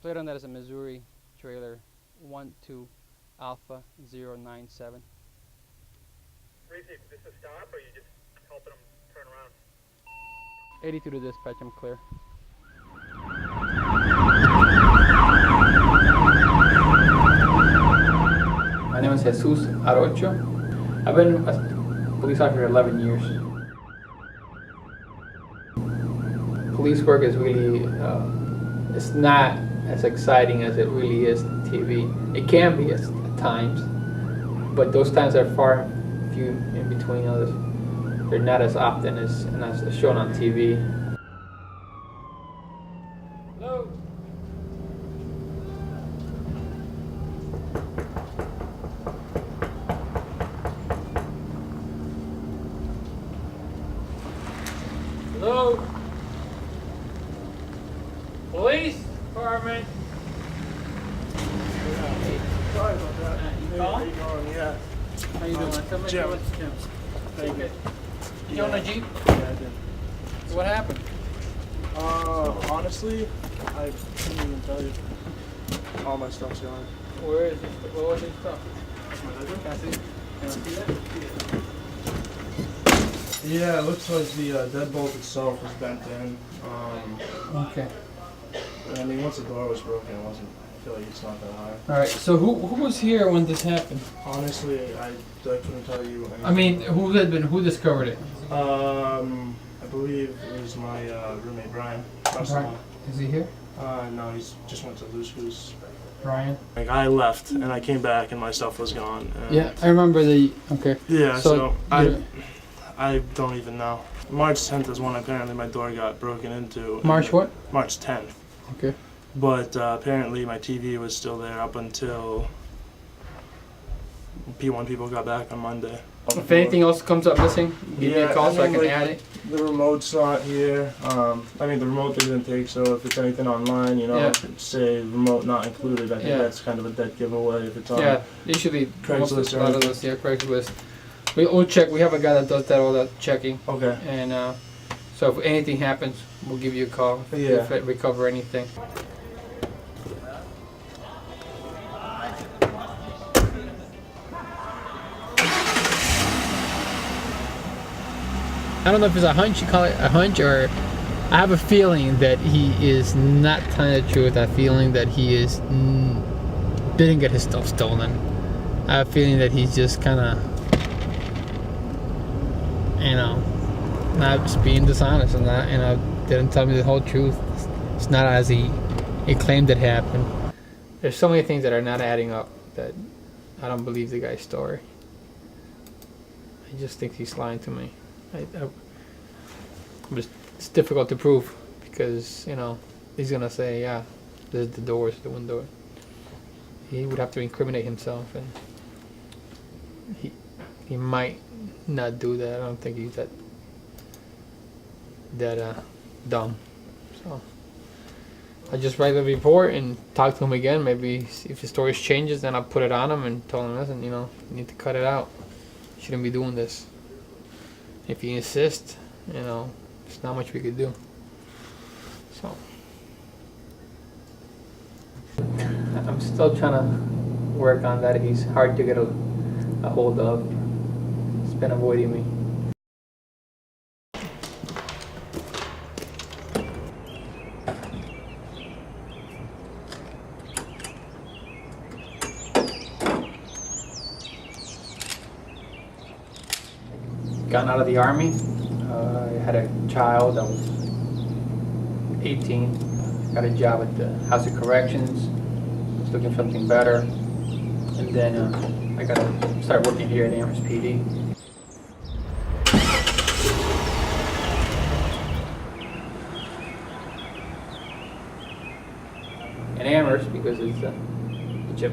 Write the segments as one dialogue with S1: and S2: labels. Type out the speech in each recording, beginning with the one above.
S1: Plate on that is a Missouri trailer 12 Alpha 097.
S2: Receive, is this a stop or are you just helping them turn around?
S1: 82 to dispatch, I'm clear. My name is Jesus Arocho. I've been a police officer for 11 years. Police work is really, it's not as exciting as it really is on TV. It can be at times, but those times are far few in between others. They're not as often as shown on TV. Hello. Hello. Police Department.
S3: Sorry about that.
S1: You
S3: Hey,
S1: call?
S3: how you going? Yeah.
S1: How you doing? Tell me
S3: Jim.
S1: what's Jim.
S3: Thank you.
S1: You on a Jeep?
S3: Yeah, I did.
S1: What happened?
S3: Honestly, I couldn't even tell you. All my stuff's gone.
S1: Where is it? What was your stuff?
S3: My bedroom?
S1: Can I see? Can I see that?
S3: Yeah, it looks like the deadbolt itself was bent in.
S1: Okay.
S3: I mean, once the door was broken, it wasn't. I feel like it's not that high.
S1: All right. So who was here when this happened?
S3: Honestly, I couldn't tell you anything.
S1: I mean, who discovered it?
S3: I believe it was my roommate Brian.
S1: Brian. Is he here?
S3: No, he's just went to Loose Goose.
S1: Brian.
S3: Like I left and I came back and my stuff was gone. And
S1: Yeah, I remember the. Okay.
S3: Yeah, so
S1: you-
S3: I don't even know. March 10th is when apparently my door got broken into.
S1: March what?
S3: March 10th.
S1: Okay.
S3: But apparently my TV was still there up until P1 people got back on Monday.
S1: If anything else comes up missing, give me a call so I can
S3: like,
S1: add it.
S3: The remote's not here. I mean, the remote they didn't take, so if it's anything online, you know,
S1: Yeah.
S3: say remote not included, I think
S1: Yeah.
S3: that's kind of a dead giveaway if it's on.
S1: Yeah, usually
S3: Craigslist
S1: a
S3: or
S1: lot of
S3: anything.
S1: those, yeah, Craigslist. We'll check. We have a guy that does that, all that checking,
S3: Okay.
S1: and so if anything happens, we'll give you a call.
S3: Yeah.
S1: If it recover anything. I don't know if it's a hunch, you call it a hunch, or I have a feeling that he is not telling the truth. I have a feeling that he is didn't get his stuff stolen. I have a feeling that he's just kind of, you know, not just being dishonest and not, you know, didn't tell me the whole truth. It's not as he claimed it happened. There's so many things that are not adding up that I don't believe the guy's story. I just think he's lying to me. But it's difficult to prove because, you know, he's gonna say, yeah, this is the door, it's the window. He would have to incriminate himself, and he might not do that. I don't think he's that dumb. So I just write the report and talk to him again. Maybe if the story changes, then I'll put it on him and tell him, listen, you know, you need to cut it out. You shouldn't be doing this. If you insist, you know, there's not much we could do. So I'm still trying to work on that. He's hard to get a hold of. He's been avoiding me. Gotten out of the Army. I had a child that was 18. Got a job at the House of Corrections. Was looking for something better. And then I got to start working here at Amherst PD. In Amherst, because it's such a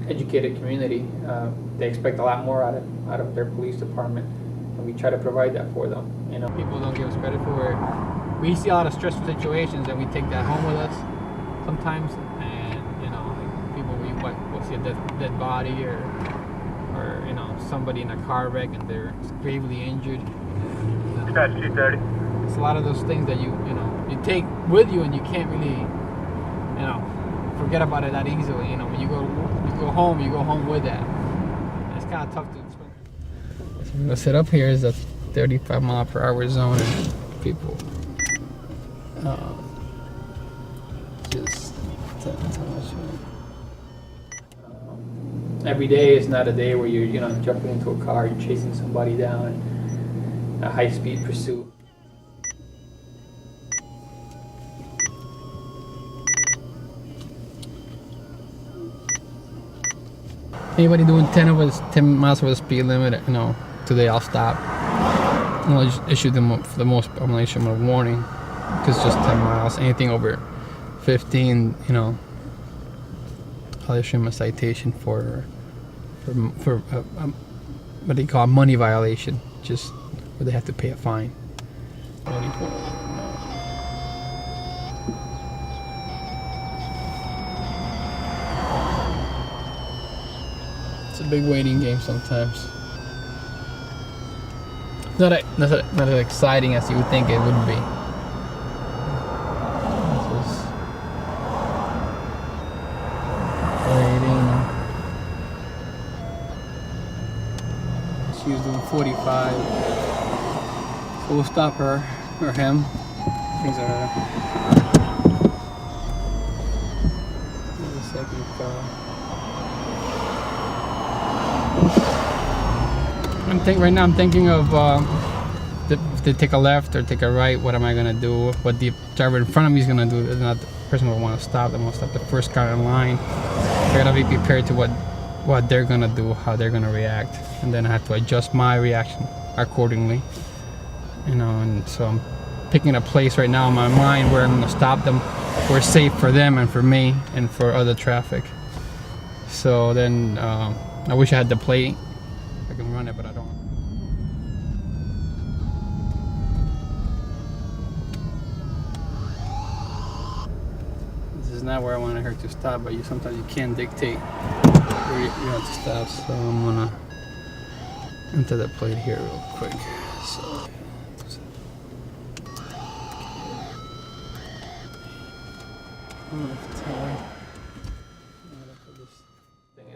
S1: educated community, they expect a lot more out of their police department, and we try to provide that for them. You know, people don't give us credit for it. We see a lot of stressful situations, and we take that home with us sometimes. And you know, like people will see a dead body, or you know, somebody in a car wreck and they're gravely injured.
S2: Dispatch 230.
S1: It's a lot of those things that you know you take with you, and you can't really you know, forget about it that easily. You know, when you go home with that. It's kind of tough to explain. So I'm gonna sit up here is a 35 mile per hour zone, and people just every day is not a day where you're jumping into a car, you're chasing somebody down, a high-speed pursuit. Anybody doing 10 miles over the speed limit, today I'll stop. I'll just issue them for the most. I'm gonna issue them a warning because it's just 10 miles. Anything over 15, I'll issue them a citation for what they call a money violation, just where they have to pay a fine. It's a big waiting game sometimes. Not as exciting as you would think it would be. Just waiting. She was doing 45. So we'll stop her or him. Things are her. There's a second car. Right now I'm thinking of if they take a left or take a right, what am I gonna do? What the driver in front of me is gonna do is not the person who want to stop. They want to stop the first car in line. I gotta be prepared to what they're gonna do, how they're gonna react, and then I have to adjust my reaction accordingly. And so I'm picking a place right now in my mind where I'm gonna stop them, where it's safe for them and for me and for other traffic. So then I wish I had the plate. I can run it, but I don't. This is not where I wanted her to stop, but sometimes you can't dictate where you have to stop. So I'm gonna enter the plate here real quick. So.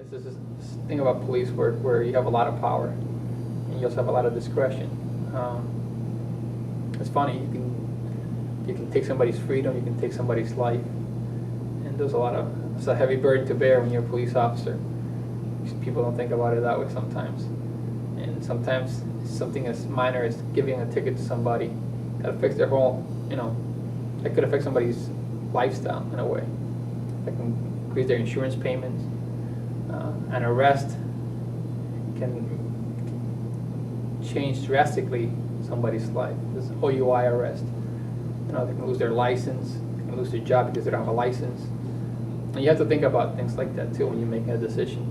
S1: This is this thing about police work where you have a lot of power and you also have a lot of discretion. It's funny, you can take somebody's freedom, you can take somebody's life, and it's a heavy burden to bear when you're a police officer. People don't think about it that way sometimes, and sometimes something as minor as giving a ticket to somebody that affects their whole, that could affect somebody's lifestyle in a way. That can increase their insurance payments. An arrest can change drastically somebody's life. This OUI arrest. They can lose their license, they can lose their job because they don't have a license. And you have to think about things like that too when you're making a decision.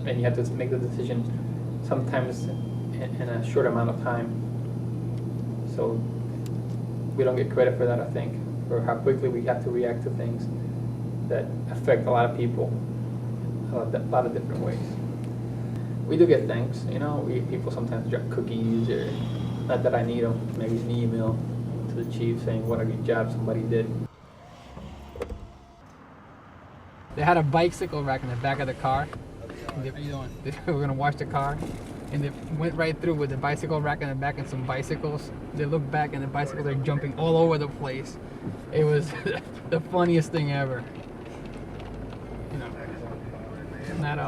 S1: And you have to make the decision sometimes in a short amount of time. So we don't get credit for that, I think, for how quickly we have to react to things that affect a lot of people. A lot of different ways. We do get thanks, people sometimes drop cookies, or not that I need them, maybe an email to the chief saying what a good job somebody did. They had a bicycle rack in the back of the car. They were gonna wash the car, and they went right through with the bicycle rack in the back and some bicycles. They looked back and the bicycles are jumping all over the place. It was the funniest thing ever. Not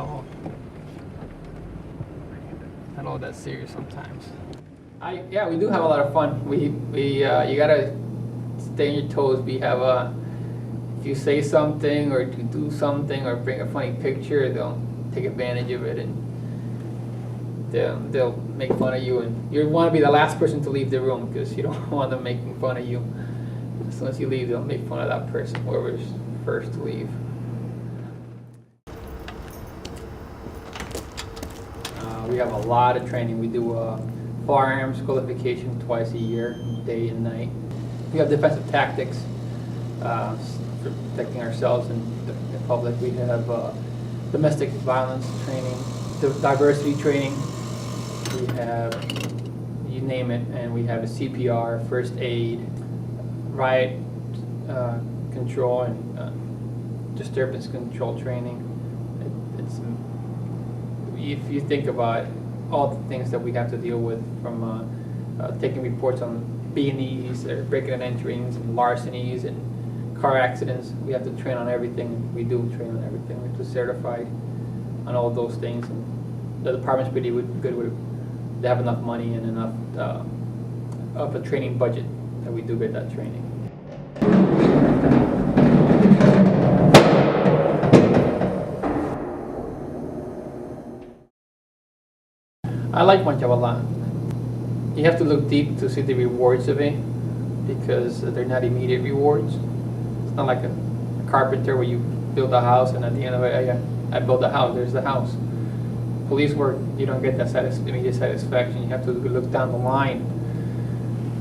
S1: all that serious sometimes. We do have a lot of fun. You gotta stay on your toes. We have if you say something or if you do something or bring a funny picture, they'll take advantage of it and they'll make fun of you. And you want to be the last person to leave the room because you don't want them making fun of you. As soon as you leave, they'll make fun of that person, whoever's first to leave. We have a lot of training. We do firearms qualification twice a year, day and night. We have defensive tactics for protecting ourselves and the public. We have domestic violence training, diversity training. We have, you name it, and we have a CPR, first aid, riot control, and disturbance control training. It's if you think about all the things that we have to deal with, from taking reports on B&Es, or breaking and enterings, and larcenies, and car accidents. We have to train on everything. We do train on everything. We're just certified on all those things. And the department's pretty good with it. They have enough money and enough of a training budget that we do get that training. I like my job a lot. You have to look deep to see the rewards of it, because they're not immediate rewards. It's not like a carpenter where you build a house and at the end of it, I build a house, there's the house. Police work, you don't get that immediate satisfaction. You have to look down the line.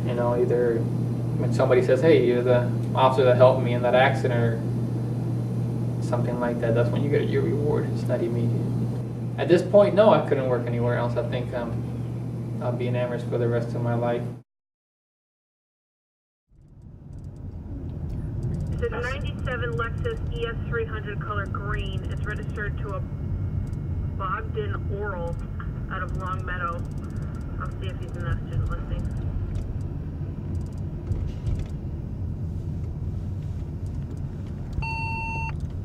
S1: You know, either when somebody says, hey, you're the officer that helped me in that accident, or something like that, that's when you get your reward. It's not immediate. At this point, no, I couldn't work anywhere else. I think I'll be in Amherst for the rest of my life.
S4: It's a 97 Lexus ES300 color green. It's registered to a Bogdan Oral out of Long Meadow. I'll see if he's in that student listing.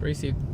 S1: Received.